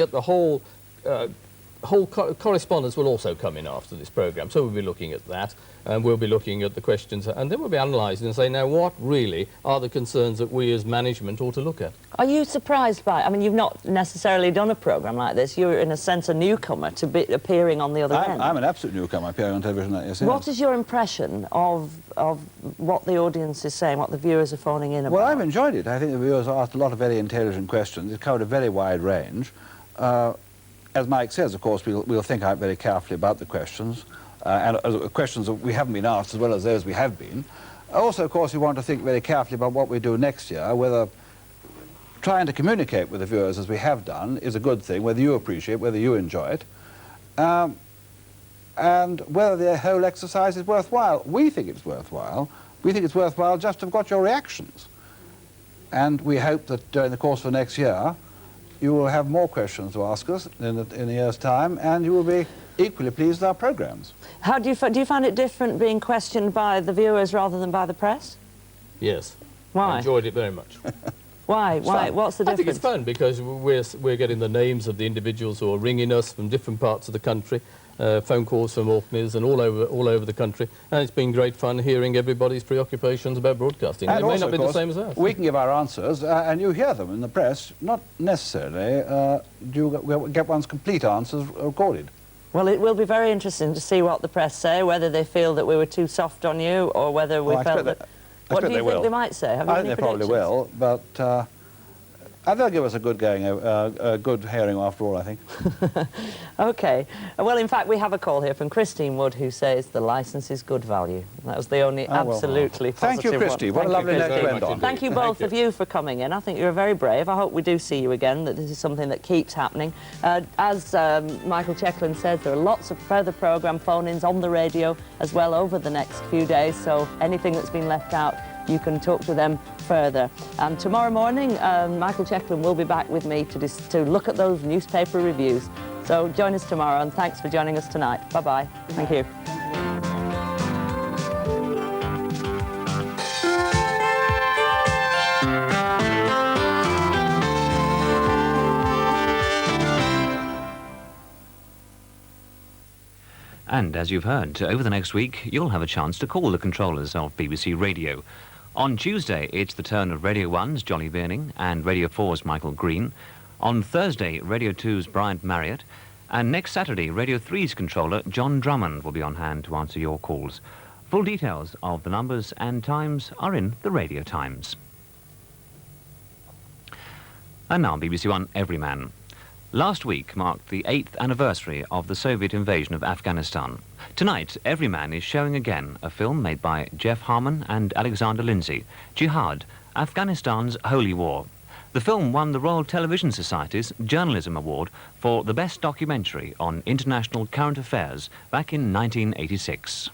at the whole correspondence will also come in after this programme, so we'll be looking at that, and we'll be looking at the questions, and then we'll be analysing and say, now, what really are the concerns that we as management ought to look at? Are you surprised by, I mean, you've not necessarily done a programme like this, you're in a sense a newcomer to be appearing on the other end. I'm an absolute newcomer appearing on television like this. What is your impression of what the audience is saying, what the viewers are phoning in about? Well, I've enjoyed it. I think the viewers asked a lot of very intelligent questions. It covered a very wide range. As Mike says, of course, we'll think out very carefully about the questions, and questions that we haven't been asked as well as those we have been. Also, of course, we want to think very carefully about what we do next year, whether trying to communicate with the viewers as we have done is a good thing, whether you appreciate it, whether you enjoy it, and whether the whole exercise is worthwhile. We think it's worthwhile. We think it's worthwhile just to have got your reactions. And we hope that during the course of next year, you will have more questions to ask us in a year's time, and you will be equally pleased with our programmes. How do you find it different being questioned by the viewers rather than by the press? Yes. Why? I enjoyed it very much. Why? What's the difference? I think it's fun because we're getting the names of the individuals who are ringing us from different parts of the country, phone calls from Orkneys and all over the country, and it's been great fun hearing everybody's preoccupations about broadcasting. And it may also, not be the same as ours. We can give our answers, and you hear them in the press. Not necessarily do you get one's complete answers recorded. Well, it will be very interesting to see what the press say, whether they feel that we were too soft on you, or whether we felt that... What do you think they might say? Have you I any think they probably will, but they'll give us a good going, a good hearing after all, I think. OK. Well, in fact, we have a call here from Christine Wood, who says the licence is good value. That was the only absolutely positive Thank you, Christy. What a lovely note to end on. Thank you both of you for coming in. I think you're very brave. I hope we do see you again, that this is something that keeps happening. As Michael Checklin says, there are lots of further programme phone-ins on the radio as well over the next few days, so anything that's been left out, you can talk to them further. And tomorrow morning, Michael Checklin will be back with me to look at those newspaper reviews. So join us tomorrow, and thanks for joining us tonight. Bye-bye. Thank you. And as you've heard, over the next week, you'll have a chance to call the controllers of BBC Radio. On Tuesday, it's the turn of Radio 1's Johnny Bierning and Radio 4's Michael Green. On Thursday, Radio 2's Bryant Marriott. And next Saturday, Radio 3's controller, John Drummond, will be on hand to answer your calls. Full details of the numbers and times are in the Radio Times. And now, BBC1 Everyman. Last week marked the 8th anniversary of the Soviet invasion of Afghanistan. Tonight, Everyman is showing again a film made by Jeff Harmon and Alexander Lindsay, Jihad, Afghanistan's Holy War. The film won the Royal Television Society's Journalism Award for the best documentary on international current affairs back in 1986.